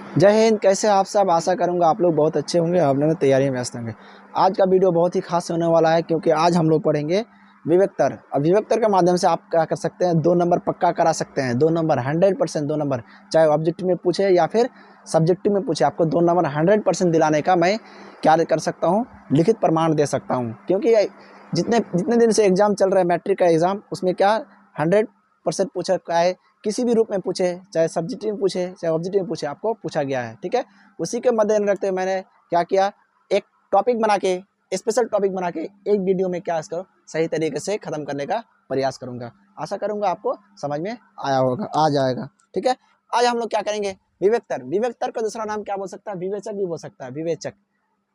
जय हिंद। कैसे आप सब? आशा करूंगा आप लोग बहुत अच्छे होंगे और अपने तैयारी में व्यस्त होंगे। आज का वीडियो बहुत ही खास होने वाला है क्योंकि आज हम लोग पढ़ेंगे विवेकतर। अब विवेकतर के माध्यम से आप क्या कर सकते हैं, 2 नंबर पक्का करा सकते हैं। 2 नंबर 100% 2 नंबर, चाहे ऑब्जेक्टिव में पूछे या फिर सब्जेक्टिव में पूछे, आपको 2 नंबर 100% दिलाने का मैं क्या कर सकता हूँ, लिखित प्रमाण दे सकता हूँ। क्योंकि जितने जितने दिन से एग्ज़ाम चल रहा है, मैट्रिक का एग्ज़ाम, उसमें क्या 100% पूछा क्या है, किसी भी रूप में पूछे, चाहे सब्जेक्टिव में पूछे चाहे ऑब्जेक्टिव में पूछे, आपको पूछा गया है। ठीक है, उसी के मद्देनजर रखते हुए मैंने क्या किया, एक टॉपिक बना के, स्पेशल टॉपिक बना के एक वीडियो में क्या इसको सही तरीके से ख़त्म करने का प्रयास करूंगा। आशा करूंगा आपको समझ में आया होगा, आ जाएगा। ठीक है, आज हम लोग क्या करेंगे, विवेकतर। विवेकतर का दूसरा नाम क्या बोल सकता है, विवेचक भी बोल सकता है। विवेचक,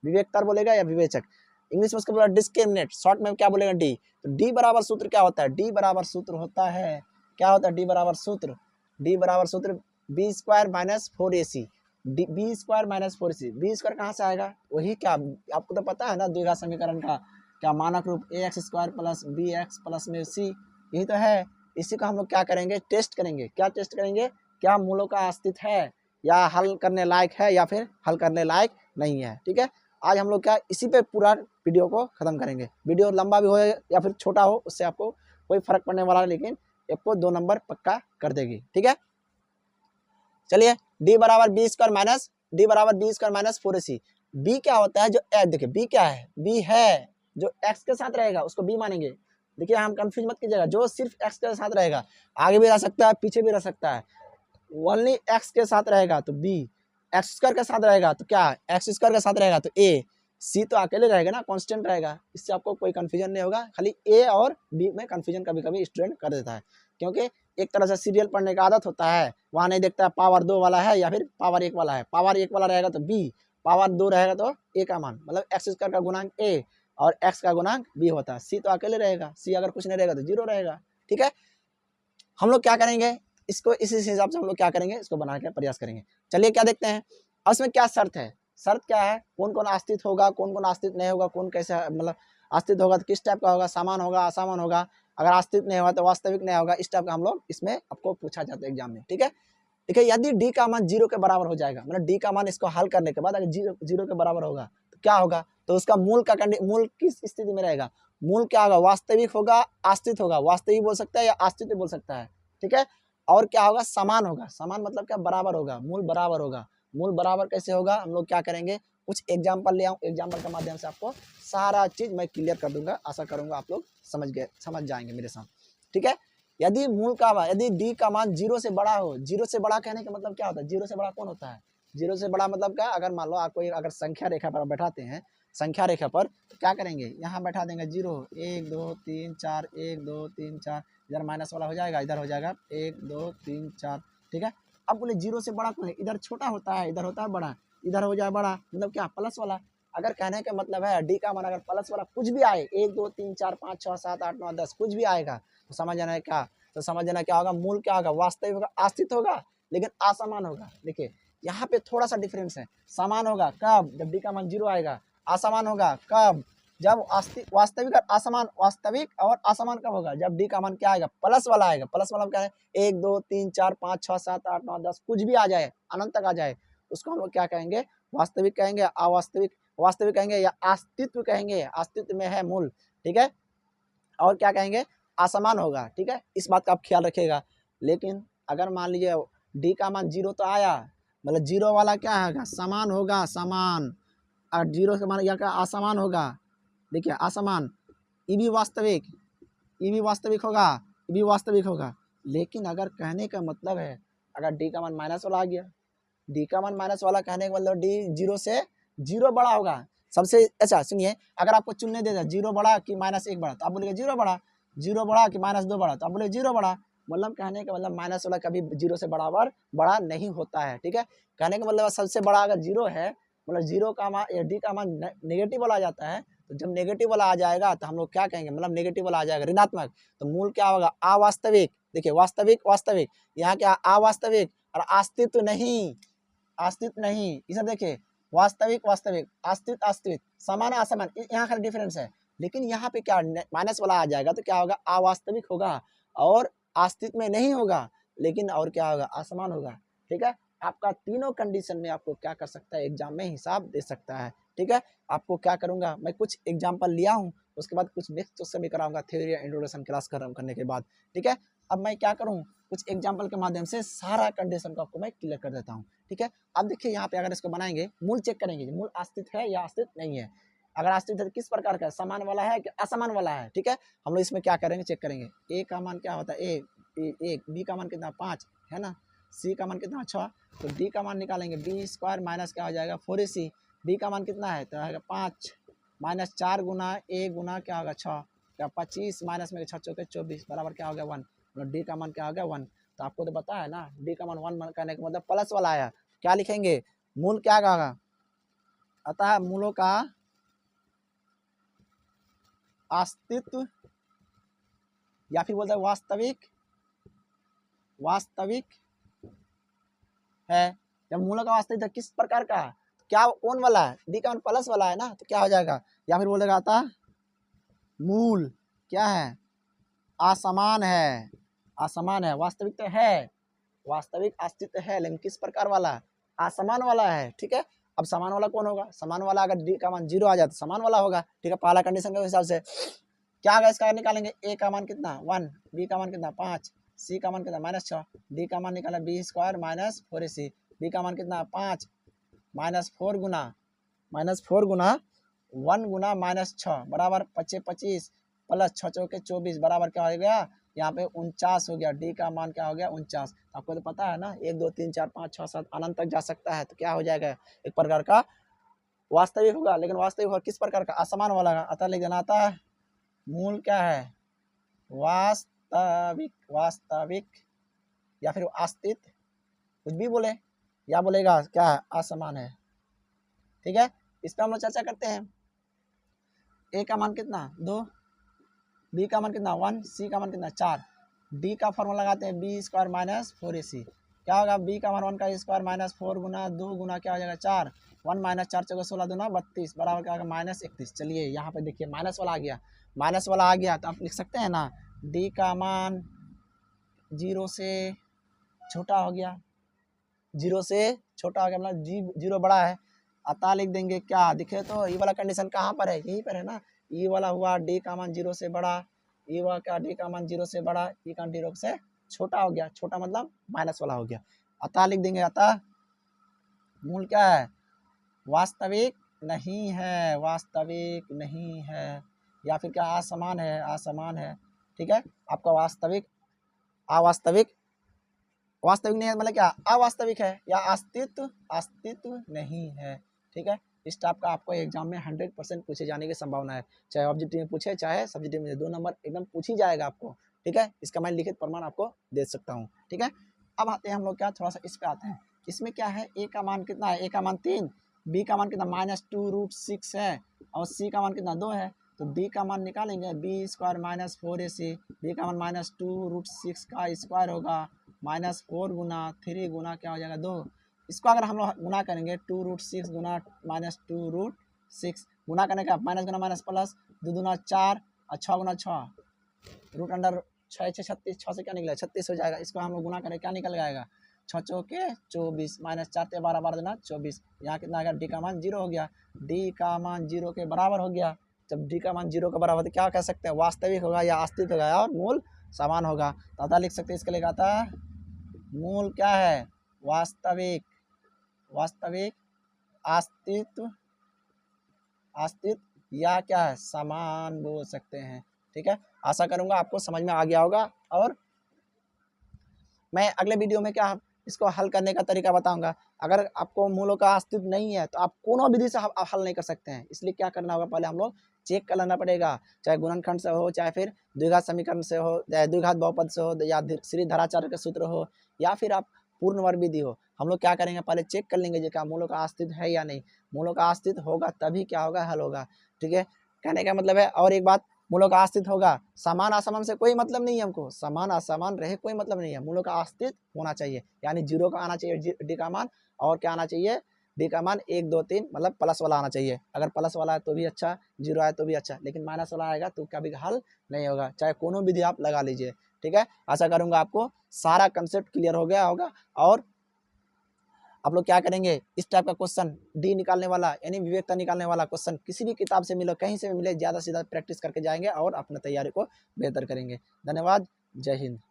विवेकतर बोलेगा या विवेचक। इंग्लिश में उसको बोला डिस्क्रिमिनेट, शॉर्ट में क्या बोलेगा, डी। तो डी बराबर सूत्र क्या होता है, डी बराबर सूत्र होता है, क्या होता है डी बराबर सूत्र, डी बराबर सूत्र B square minus 4ac। B square minus 4ac, B square कहाँ से आएगा, वही क्या आपको तो पता है ना, द्विघात समीकरण का क्या मानक रूप ax square plus B X plus में सी, यही तो है। इसी को हम लोग क्या करेंगे, टेस्ट करेंगे। क्या टेस्ट करेंगे, क्या मूलों का अस्तित्व है या हल करने लायक है या फिर हल करने लायक नहीं है। ठीक है, आज हम लोग क्या इसी पे पूरा वीडियो को खत्म करेंगे। वीडियो लंबा भी हो या फिर छोटा हो, उससे आपको कोई फर्क पड़ने वाला है, लेकिन आपको 2 नंबर पक्का कर देगी। ठीक है, चलिए, डी बराबर B square minus 4ac। B क्या होता है, जो देखिए बी क्या है, बी है जो एक्स के साथ रहेगा उसको बी मानेंगे। देखिए हम कंफ्यूज मत कीजिएगा, जो सिर्फ एक्स के साथ रहेगा, आगे भी रह सकता है पीछे भी रह सकता है, ओनली एक्स के साथ रहेगा तो बी, एक्स स्क्वायर के साथ रहेगा तो क्या, एक्स स्क्वायर के साथ रहेगा तो ए, सी तो अकेले रहेगा ना, कांस्टेंट रहेगा। इससे आपको कोई कंफ्यूजन नहीं होगा। खाली ए और बी में कंफ्यूजन कभी कभी स्टूडेंट कर देता है, क्योंकि एक तरह से सीरियल पढ़ने का आदत होता है, वहाँ नहीं देखता है पावर 2 वाला है या फिर पावर 1 वाला है। पावर 1 वाला रहेगा तो बी, पावर 2 रहेगा तो ए का मान, मतलब एक्स स्क्वायर का गुणांक ए और एक्स का गुणांक बी होता है। सी तो अकेले रहेगा, सी अगर कुछ नहीं रहेगा तो 0 रहेगा। ठीक है, हम लोग क्या करेंगे, इसको इसी हिसाब से हम लोग क्या करेंगे, इसको बनाने का प्रयास करेंगे। चलिए क्या देखते हैं, और इसमें क्या शर्त है, शर्त क्या है, कौन कौन अस्तित्व होगा, कौन कौन अस्तित्व नहीं होगा, कौन कैसे मतलब अस्तित्व होगा तो किस टाइप का होगा, समान होगा असामान होगा, अगर अस्तित्व नहीं होगा तो वास्तविक नहीं होगा। इस टाइप का हम लोग इसमें आपको पूछा जाता है एग्जाम में। ठीक है, देखिए यदि डी का मान 0 के बराबर हो जाएगा, मतलब डी का मान इसको हल करने के बाद अगर 0 के बराबर होगा तो क्या होगा, तो उसका मूल का मूल किस स्थिति में रहेगा, मूल क्या होगा, वास्तविक होगा अस्तित्व होगा, वास्तविक बोल सकता है या अस्तित्व बोल सकता है। ठीक है, और क्या होगा, समान होगा। समान मतलब क्या, बराबर होगा, मूल बराबर होगा। मूल बराबर कैसे होगा, हम लोग क्या करेंगे, कुछ एग्जाम्पल ले आऊँ, एग्जाम्पल के माध्यम से आपको सारा चीज मैं क्लियर कर दूंगा। आशा करूंगा आप लोग समझ जाएंगे मेरे साथ। ठीक है, यदि मूल का यदि डी का मान 0 से बड़ा हो, 0 से बड़ा कहने का मतलब क्या होता है, 0 से बड़ा कौन होता है, 0 से बड़ा मतलब क्या, अगर मान लो आपको अगर संख्या रेखा पर बैठाते हैं, संख्या रेखा पर तो क्या करेंगे, यहाँ बैठा देंगे 0 1 2 3 4, 1 2 3 4, इधर माइनस वाला हो जाएगा, इधर हो जाएगा 1 2 3 4। ठीक है, अब बोले 0 से बड़ा कौन है, इधर छोटा होता है इधर होता है बड़ा, इधर हो जाए बड़ा, मतलब क्या, प्लस वाला। अगर कहने का मतलब है डी का मान अगर प्लस वाला कुछ भी आए, 1 2 3 4 5 6 7 8 9 10 कुछ भी आएगा, तो समझ जाना है क्या, तो समझ जाना क्या होगा, मूल क्या होगा, वास्तविक होगा, अस्तित्व होगा, लेकिन असमान होगा। देखिए यहाँ पे थोड़ा सा डिफरेंस है, समान होगा कब, जब डी का मान 0 आएगा, असमान होगा कब, जब वास्तविक और असमान, वास्तविक और असमान कब होगा, जब डी का मान क्या आएगा, प्लस वाला आएगा। प्लस वाला क्या है, 1 2 3 4 5 6 7 8 9 10 कुछ भी आ जाए, अनंत तक आ जाए, उसको हम लोग क्या कहेंगे, वास्तविक कहेंगे, अवास्तविक, वास्तविक कहेंगे या अस्तित्व कहेंगे, अस्तित्व में है मूल। ठीक है, और क्या कहेंगे, असमान होगा। ठीक है, इस बात का आप ख्याल रखिएगा। लेकिन अगर मान लीजिए डी का मान 0 तो आया, मतलब 0 वाला क्या होगा, समान होगा, समान, और 0 के मान या क्या, असमान होगा। देखिए असमान, ये भी वास्तविक, ये भी वास्तविक होगा, ये भी वास्तविक होगा। लेकिन अगर कहने का मतलब है, अगर डी का मान माइनस वाला आ गया, डी का मान माइनस वाला कहने का मतलब डी 0 से 0 बड़ा होगा सबसे। अच्छा सुनिए, अगर आपको चुनने दे 0 बड़ा कि -1 बड़ा, तो आप बोलेंगे 0 बड़ा, 0 बड़ा कि -2 बड़ा, तो आप बोले 0 बड़ा। मतलब कहने का मतलब माइनस वाला कभी 0 से बराबर बड़ा नहीं होता है। ठीक है, कहने का मतलब सबसे बड़ा अगर 0 है, मतलब 0 का मान, डी का मान नेगेटिव वाला आ जाता है, तो जब नेगेटिव वाला आ जाएगा तो हम लोग क्या कहेंगे, मतलब नेगेटिव वाला आ जाएगा ऋणात्मक, तो मूल क्या होगा, अवास्तविक। देखिए वास्तविक, वास्तविक, यहाँ क्या, अवास्तविक और अस्तित्व नहीं, अस्तित्व नहीं, ये सब देखिए, वास्तविक वास्तविक, अस्तित्व अस्तित्व, समान असमान, यहाँ का डिफरेंस है। लेकिन यहाँ पे क्या माइनस वाला आ जाएगा तो क्या होगा, अवास्तविक होगा और अस्तित्व में नहीं होगा, लेकिन और क्या होगा, असमान होगा। ठीक है, आपका तीनों कंडीशन में आपको क्या कर सकता है, एग्जाम में हिसाब दे सकता है। ठीक है, आपको क्या करूंगा, मैं कुछ एग्जाम्पल लिया हूँ, उसके बाद कुछ नेक्स्ट क्वेश्चन भी कराऊंगा थ्योरी इंट्रोडक्शन क्लास करने के बाद। ठीक है, अब मैं क्या करूँ, कुछ एग्जाम्पल के माध्यम से सारा कंडीशन को आपको मैं क्लियर कर देता हूँ। ठीक है, अब देखिए यहाँ पे अगर इसको बनाएंगे, मूल चेक करेंगे, मूल अस्तित्व है या अस्तित्व नहीं है। अगर अस्तित्व है तो किस प्रकार का है, समान वाला है कि असमान वाला है। ठीक है, हम लोग इसमें क्या करेंगे, चेक करेंगे। ए का मान क्या होता है, एक, बी का मान कितना 5 है ना, सी का मान कितना 6, तो डी का मान निकालेंगे, बी स्क्वायर माइनस क्या हो जाएगा 4ac। डी का मान कितना है, तो आएगा 5 माइनस 4 गुना ए गुना क्या होगा 6, क्या 25 माइनस में 6 चौके 24 बराबर क्या हो गया 1। डी का मान क्या हो गया 1। तो आपको तो पता है ना, डी का मान 1 करने का मतलब प्लस वाला आया, क्या लिखेंगे, मूल क्या होगा, अतः मूलों का अस्तित्व या फिर बोलते हैं वास्तविक है। जब मूलों का अस्तित्व किस प्रकार का, क्या कौन वाला है, डी का मान प्लस वाला है ना, तो क्या हो जाएगा, या फिर बोलेगा आता मूल क्या है, असमान है, असमान है। वास्तविक तो है, वास्तविक अस्तित्व है, लेकिन किस प्रकार वाला, असमान वाला है। ठीक है, अब समान वाला कौन होगा, समान वाला अगर डी का मान 0 आ जाए तो समान वाला होगा। ठीक है, पहला कंडीशन के हिसाब से क्या होगा, इसका निकालेंगे, ए का मान कितना 1, बी का मान कितना 5, सी का मान कितना -6, डी का मान निकाला B square minus 4ac, B का मान कितना 5 -4 गुना 1 गुना -6 बराबर 25 प्लस 6 चौके 24 बराबर क्या हो गया, यहाँ पे 49 हो गया। डी का मान क्या हो गया 49। आपको तो पता है ना, 1 2 3 4 5 6 7 अनंत तक जा सकता है, तो क्या हो जाएगा, एक प्रकार का वास्तविक होगा। लेकिन वास्तविक होगा किस प्रकार का, असमान वाला, अतः लिख देना आता है मूल क्या है, वास्तविक या फिर अस्तित्व, कुछ भी बोले, या बोलेगा क्या है, असमान है। ठीक है, इस पर हम लोग चर्चा करते हैं। ए का मान कितना 2, बी का मान कितना 1, सी का मान कितना 4, डी का फॉर्मूला लगाते हैं बी स्क्वायर माइनस 4ac। क्या होगा, बी का मान 1 का स्क्वायर माइनस 4 गुना 2 गुना क्या हो जाएगा 4, 1 माइनस 4 चौके 16 दूना 32 बराबर क्या होगा -31। चलिए यहाँ पे देखिए माइनस वाला आ गया, माइनस वाला आ गया तो आप लिख सकते हैं ना, डी का मान 0 से छोटा हो गया, 0 से छोटा हो गया मतलब 0 बड़ा है, अतः लिख देंगे क्या, दिखे तो ये वाला कंडीशन कहाँ पर है, यहीं पर है ना, ये वाला हुआ डी का मान 0 से बड़ा, ये हुआ क्या डी का मान 0 से बड़ा, ये का 0 से छोटा हो गया, छोटा मतलब माइनस वाला हो गया, अतः लिख देंगे, अतः मूल क्या है, वास्तविक नहीं है, वास्तविक नहीं है, या फिर क्या असमान है, असमान है। ठीक है, आपका वास्तविक अवास्तविक, वास्तविक नहीं है मतलब क्या, अवास्तविक है, या अस्तित्व नहीं है। ठीक है, इस टाइप का आपको एग्जाम में 100% पूछे जाने की संभावना है, चाहे ऑब्जेक्टिव में पूछे चाहे सब्जेक्टिव में, 2 नंबर एकदम पूछ ही जाएगा आपको। ठीक है, इसका मैं लिखित प्रमाण आपको दे सकता हूँ। ठीक है, अब आते हैं हम लोग क्या, थोड़ा सा इस पे आते हैं। इसमें क्या है, ए का मान कितना है, ए का मान 3, बी का मान कितना -2√6 है, और सी का मान कितना 2 है, तो डी का मान निकालेंगे B square minus 4ac, B का मान -2√6 का स्क्वायर होगा -4 गुना 3 गुना क्या हो जाएगा 2, इसको अगर हम लोग गुना करेंगे 2√6 गुना -2√6 गुना करने का माइनस गुना माइनस प्लस 2 दूना 4 और 6 गुना 6 रूट अंडर 6 6 36, 6 से क्या निकला 36 हो जाएगा। इसको हम लोग गुना करें क्या निकल जाएगा 6 चौके 24 माइनस 4 ते 12 12 देना 24, यहाँ कितना आ गया, डी का मान 0 हो गया, डी का मान 0 के बराबर हो गया। जब डी का मान 0 के बराबर तो क्या कह सकते हैं, वास्तविक होगा या अस्तित्व होगा और मूल समान होगा, तो अतः लिख सकते हैं, इसके लिए आता है मूल क्या है, वास्तविक, वास्तविक अस्तित्व, अस्तित्व या क्या है, समान बोल सकते हैं। ठीक है, आशा करूंगा आपको समझ में आ गया होगा, और मैं अगले वीडियो में क्या इसको हल करने का तरीका बताऊंगा। अगर आपको मूलों का अस्तित्व नहीं है तो आप कोनो विधि से आप हल नहीं कर सकते हैं, इसलिए क्या करना होगा, पहले हम लोग चेक कर लेना पड़ेगा, चाहे गुणनखंड से हो, चाहे फिर द्विघात समीकरण से हो, चाहे द्विघात बहुपद से हो, या श्रीधराचार्य के सूत्र हो, या फिर आप पूर्ण वर्ग विधि हो। हम लोग क्या करेंगे, पहले चेक कर लेंगे क्या मूलों का अस्तित्व है या नहीं, मूलों का अस्तित्व होगा तभी क्या होगा, हल होगा। ठीक है, कहने का मतलब है, और एक बात, मूलों का अस्तित्व होगा, समान असमान से कोई मतलब नहीं है हमको, समान असमान रहे कोई मतलब नहीं है, मूलों का अस्तित्व होना चाहिए, यानी 0 का आना चाहिए डी का मान, और क्या आना चाहिए, डी का मान 1 2 3 मतलब प्लस वाला आना चाहिए। अगर प्लस वाला है तो भी अच्छा, 0 आए तो भी अच्छा, लेकिन माइनस वाला आएगा तो कभी हल नहीं होगा, चाहे कोनो विधि आप लगा लीजिए। ठीक है, आशा करूंगा आपको सारा कंसेप्ट क्लियर हो गया होगा, और आप लोग क्या करेंगे, इस टाइप का क्वेश्चन डी निकालने वाला यानी विवेकता निकालने वाला क्वेश्चन किसी भी किताब से मिले, कहीं से भी मिले, ज़्यादा से ज़्यादा प्रैक्टिस करके जाएंगे और अपना तैयारी को बेहतर करेंगे। धन्यवाद। जय हिंद।